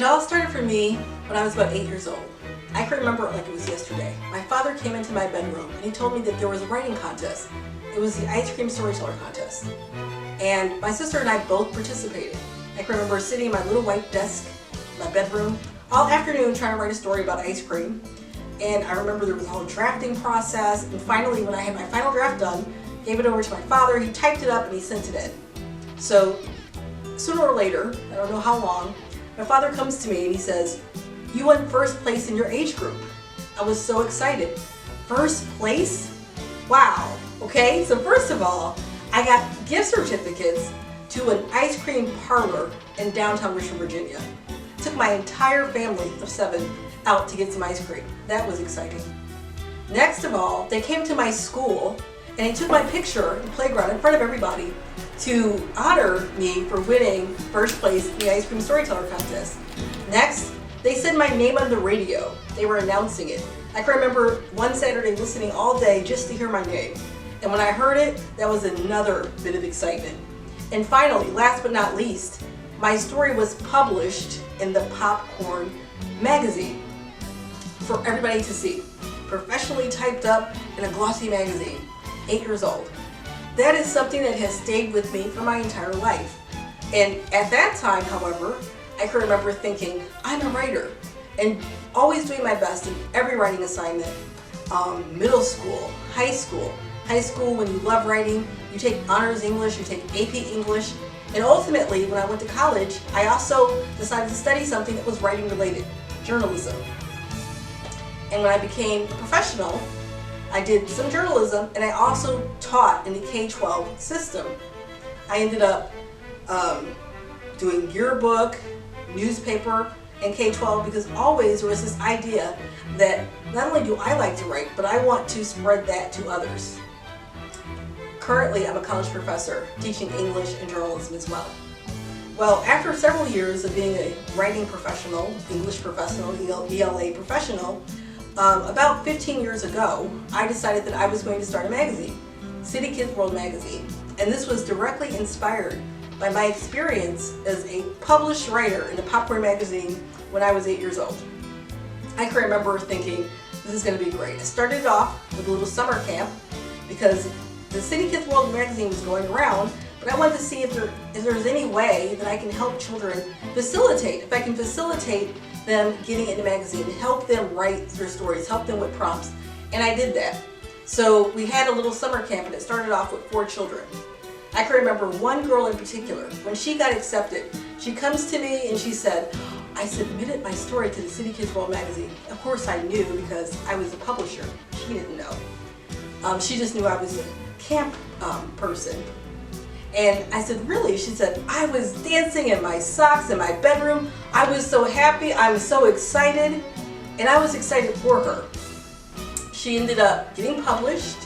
all started for me when I was about 8 years old. I can remember it like it was yesterday. My father came into my bedroom and he told me that there was a writing contest. It was the ice cream storyteller contest. And my sister and I both participated. I can remember sitting in my little white desk in my bedroom all afternoon trying to write a story about ice cream. And I remember there was a whole drafting process, and finally when I had my final draft done, gave it over to my father, he typed it up and he sent it in. So sooner or later, I don't know how long, my father comes to me and he says, "You won first place in your age group." I was so excited. First place? Wow. Okay, so first of all, I got gift certificates to an ice cream parlor in downtown Richmond, Virginia. Took my entire family of 7 out to get some ice cream. That was exciting. Next of all, they came to my school and they took my picture in the playground in front of everybody to honor me for winning first place in the ice cream storyteller contest. Next, they said my name on the radio. They were announcing it. I can remember one Saturday listening all day just to hear my name. And when I heard it, that was another bit of excitement. And finally, last but not least, my story was published in the Popcorn magazine for everybody to see. Professionally typed up in a glossy magazine, 8 years old. That is something that has stayed with me for my entire life. And at that time, however, I can remember thinking, I'm a writer, and always doing my best in every writing assignment. Middle school, high school. High school, when you love writing, you take honors English, you take AP English, and ultimately, when I went to college, I also decided to study something that was writing related, journalism. And when I became a professional, I did some journalism, and I also taught in the K-12 system. I ended up doing yearbook, newspaper, and K-12 because always there was this idea that not only do I like to write, but I want to spread that to others. Currently, I'm a college professor teaching English and journalism as well. Well, after several years of being a writing professional, English professional, ELA professional, about 15 years ago, I decided that I was going to start a magazine, Kidz World magazine. And this was directly inspired by my experience as a published writer in the Popcorn magazine when I was 8 years old. I can remember thinking, this is going to be great. I started off with a little summer camp because the Kidz World magazine was going around, but I wanted to see if there's any way that I can help children if I can facilitate them getting into the magazine, help them write their stories, help them with prompts, and I did that. So we had a little summer camp and it started off with 4 children. I can remember one girl in particular, when she got accepted, she comes to me and she said, "I submitted my story to the Kidz World magazine." Of course I knew because I was a publisher. She didn't know. She just knew I was a camp person. And I said, "Really?" She said, "I was dancing in my socks in my bedroom. I was so happy. I was so excited." And I was excited for her. She ended up getting published,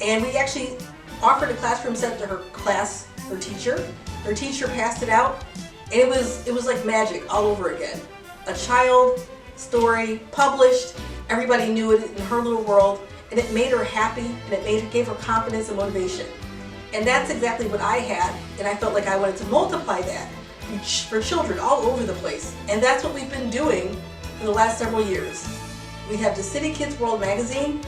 and we actually offered a classroom set to her class, her teacher. Her teacher passed it out, and it was like magic all over again. A child story published, everybody knew it in her little world, and it made her happy, and it gave her confidence and motivation. And that's exactly what I had, and I felt like I wanted to multiply that for children all over the place. And that's what we've been doing for the last several years. We have the Kidz World magazine,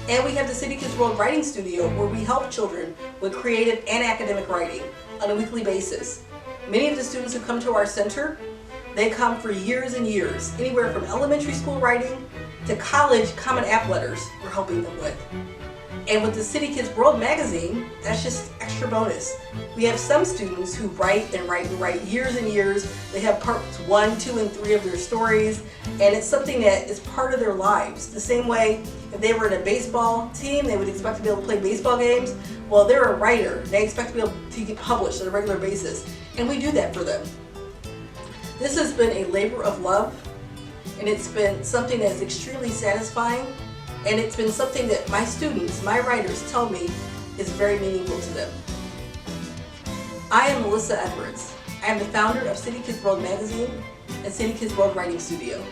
and we have the Kidz World Writing Studio, where we help children with creative and academic writing on a weekly basis. Many of the students who come to our center, they come for years and years, anywhere from elementary school writing to college Common App letters we're helping them with. And with the Kidz World magazine, that's just extra bonus. We have some students who write and write and write years and years. They have parts 1, 2, and 3 of their stories, and it's something that is part of their lives. The same way if they were in a baseball team, they would expect to be able to play baseball games. Well, they're a writer. They expect to be able to get published on a regular basis, and we do that for them. This has been a labor of love, and it's been something that's extremely satisfying. And it's been something that my students, my writers, tell me is very meaningful to them. I am Melissa Edwards. I am the founder of Kidz World magazine and Kidz World Writing Studio.